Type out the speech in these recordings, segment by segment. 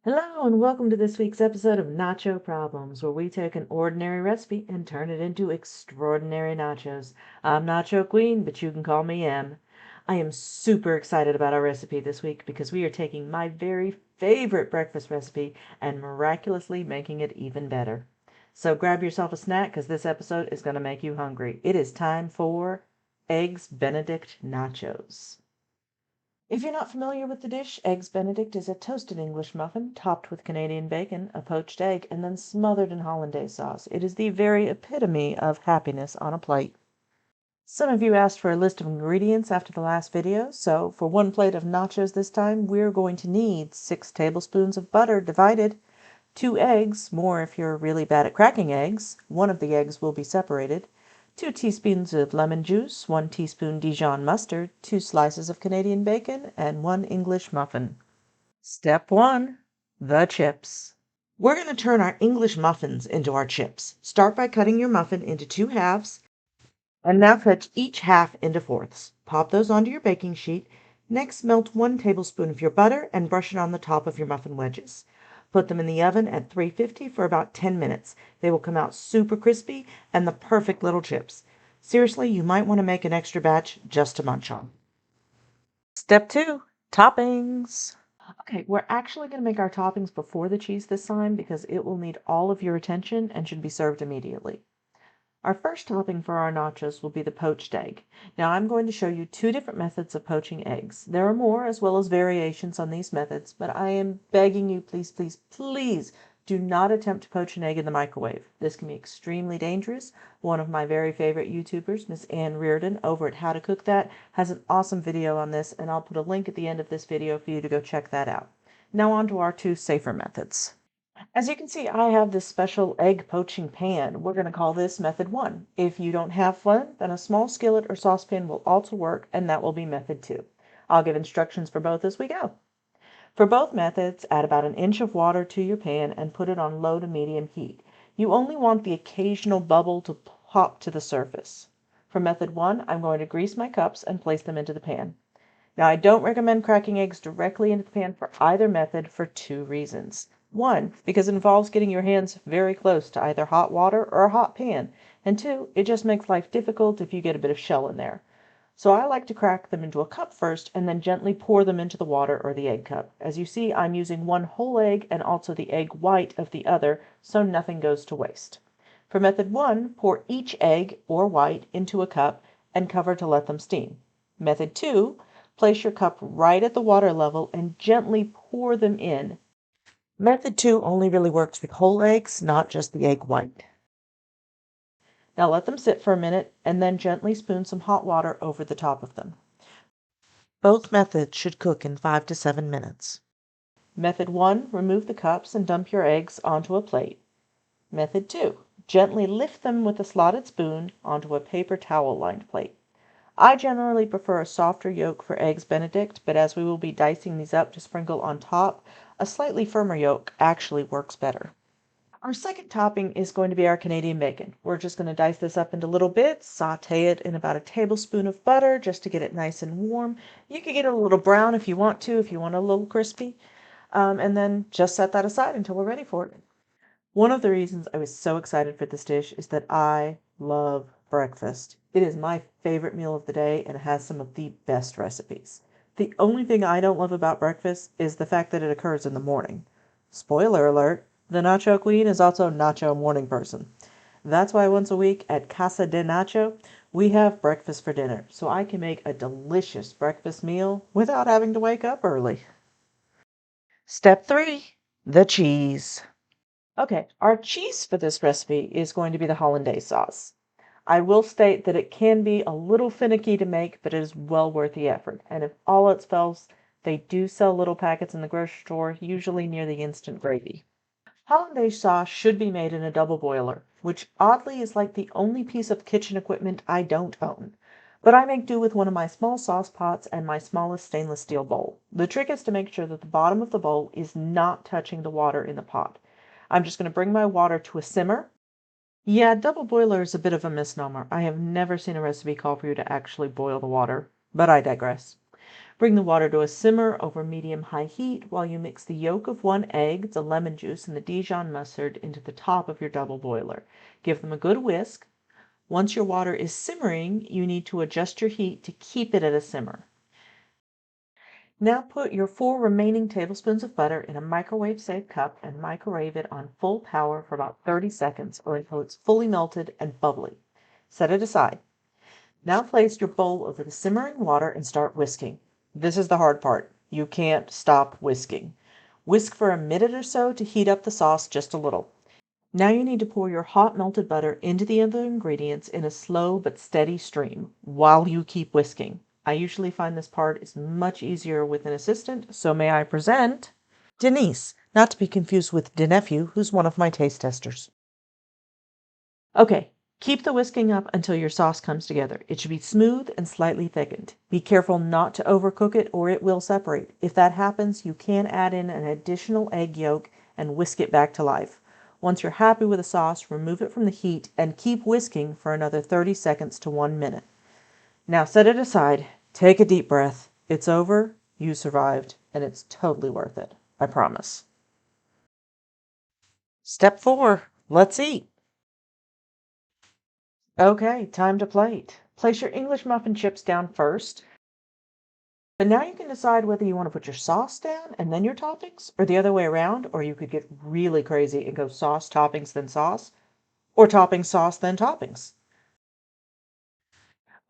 Hello, and welcome to this week's episode of Nacho Problems, where we take an ordinary recipe and turn it into extraordinary nachos. I'm Nacho Queen, but you can call me M. I am super excited about our recipe this week because we are taking my very favorite breakfast recipe and miraculously making it even better. So grab yourself a snack because this episode is going to make you hungry. It is time for Eggs Benedict Nachos. If you're not familiar with the dish, Eggs Benedict is a toasted English muffin topped with Canadian bacon, a poached egg, and then smothered in hollandaise sauce. It is the very epitome of happiness on a plate. Some of you asked for a list of ingredients after the last video, so for one plate of nachos this time, we're going to need 6 tablespoons of butter divided, 2 eggs, more if you're really bad at cracking eggs. One of the eggs will be separated. 2 teaspoons of lemon juice, 1 teaspoon Dijon mustard, 2 slices of Canadian bacon, and 1 English muffin. Step 1. The chips. We're going to turn our English muffins into our chips. Start by cutting your muffin into 2 halves, and now cut each half into fourths. Pop those onto your baking sheet. Next, melt 1 tablespoon of your butter and brush it on the top of your muffin wedges. Put them in the oven at 350 for about 10 minutes. They will come out super crispy and the perfect little chips. Seriously, you might want to make an extra batch just to munch on. Step 2. Toppings. Okay, we're actually going to make our toppings before the cheese this time because it will need all of your attention and should be served immediately. Our first topping for our nachos will be the poached egg. Now I'm going to show you 2 different methods of poaching eggs. There are more as well as variations on these methods, but I am begging you, please, please, please do not attempt to poach an egg in the microwave. This can be extremely dangerous. One of my very favorite YouTubers, Miss Ann Reardon, over at How to Cook That, has an awesome video on this, and I'll put a link at the end of this video for you to go check that out. Now on to our 2 safer methods. As you can see, I have this special egg poaching pan. We're going to call this method 1. If you don't have one, then a small skillet or saucepan will also work, and that will be method 2. I'll give instructions for both as we go. For both methods, add about an inch of water to your pan and put it on low to medium heat. You only want the occasional bubble to pop to the surface. For method 1, I'm going to grease my cups and place them into the pan. Now, I don't recommend cracking eggs directly into the pan for either method for 2 reasons. 1, because it involves getting your hands very close to either hot water or a hot pan, and 2, it just makes life difficult if you get a bit of shell in there. So I like to crack them into a cup first and then gently pour them into the water or the egg cup. As you see, I'm using 1 whole egg and also the egg white of the other, so nothing goes to waste. For method 1, pour each egg or white into a cup and cover to let them steam. Method 2, place your cup right at the water level and gently pour them in. Method 2 only really works with whole eggs, not just the egg white. Now let them sit for a minute and then gently spoon some hot water over the top of them. Both methods should cook in 5 to 7 minutes. Method 1, remove the cups and dump your eggs onto a plate. Method 2, gently lift them with a slotted spoon onto a paper towel lined plate. I generally prefer a softer yolk for Eggs Benedict, but as we will be dicing these up to sprinkle on top, a slightly firmer yolk actually works better. Our second topping is going to be our Canadian bacon. We're just going to dice this up into little bits, saute it in about a tablespoon of butter just to get it nice and warm. You can get it a little brown if you want to, if you want it a little crispy, and then just set that aside until we're ready for it. One of the reasons I was so excited for this dish is that I love breakfast. It is my favorite meal of the day and it has some of the best recipes. The only thing I don't love about breakfast is the fact that it occurs in the morning. Spoiler alert, the Nacho Queen is also a Nacho morning person. That's why once a week at Casa de Nacho, we have breakfast for dinner, so I can make a delicious breakfast meal without having to wake up early. Step 3, the cheese. Okay, our cheese for this recipe is going to be the hollandaise sauce. I will state that it can be a little finicky to make, but it is well worth the effort. And if all else fails, they do sell little packets in the grocery store, usually near the instant gravy. Hollandaise sauce should be made in a double boiler, which oddly is like the only piece of kitchen equipment I don't own. But I make do with one of my small sauce pots and my smallest stainless steel bowl. The trick is to make sure that the bottom of the bowl is not touching the water in the pot. I'm just going to bring my water to a simmer. Yeah, double boiler is a bit of a misnomer. I have never seen a recipe call for you to actually boil the water, but I digress. Bring the water to a simmer over medium-high heat while you mix the yolk of 1 egg, the lemon juice, and the Dijon mustard into the top of your double boiler. Give them a good whisk. Once your water is simmering, you need to adjust your heat to keep it at a simmer. Now put your 4 remaining tablespoons of butter in a microwave-safe cup and microwave it on full power for about 30 seconds or until it's fully melted and bubbly. Set it aside. Now place your bowl over the simmering water and start whisking. This is the hard part. You can't stop whisking. Whisk for a minute or so to heat up the sauce just a little. Now you need to pour your hot melted butter into the other ingredients in a slow but steady stream while you keep whisking. I usually find this part is much easier with an assistant, so may I present Denise, not to be confused with Denephew, who's one of my taste testers. Okay, keep the whisking up until your sauce comes together. It should be smooth and slightly thickened. Be careful not to overcook it or it will separate. If that happens, you can add in an additional egg yolk and whisk it back to life. Once you're happy with the sauce, remove it from the heat and keep whisking for another 30 seconds to 1 minute. Now set it aside. Take a deep breath. It's over, you survived, and it's totally worth it. I promise. Step 4. Let's eat. Okay, time to plate. Place your English muffin chips down first. And now you can decide whether you want to put your sauce down and then your toppings, or the other way around, or you could get really crazy and go sauce, toppings, then sauce, or toppings, sauce, then toppings.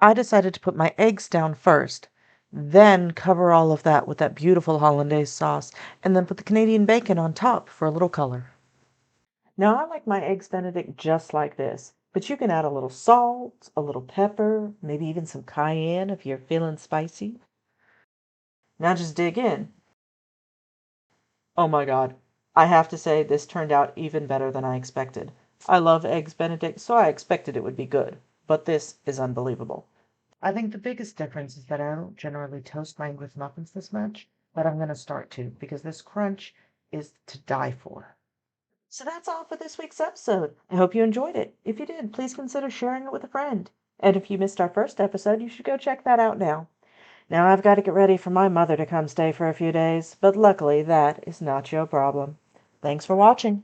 I decided to put my eggs down first, then cover all of that with that beautiful hollandaise sauce, and then put the Canadian bacon on top for a little color. Now I like my eggs Benedict just like this, but you can add a little salt, a little pepper, maybe even some cayenne if you're feeling spicy. Now just dig in. Oh my God, I have to say this turned out even better than I expected. I love eggs Benedict, so I expected it would be good, but this is unbelievable. I think the biggest difference is that I don't generally toast my English muffins this much, but I'm going to start to because this crunch is to die for. So that's all for this week's episode. I hope you enjoyed it. If you did, please consider sharing it with a friend. And if you missed our first episode, you should go check that out now. Now I've got to get ready for my mother to come stay for a few days, but luckily that is not your problem. Thanks for watching.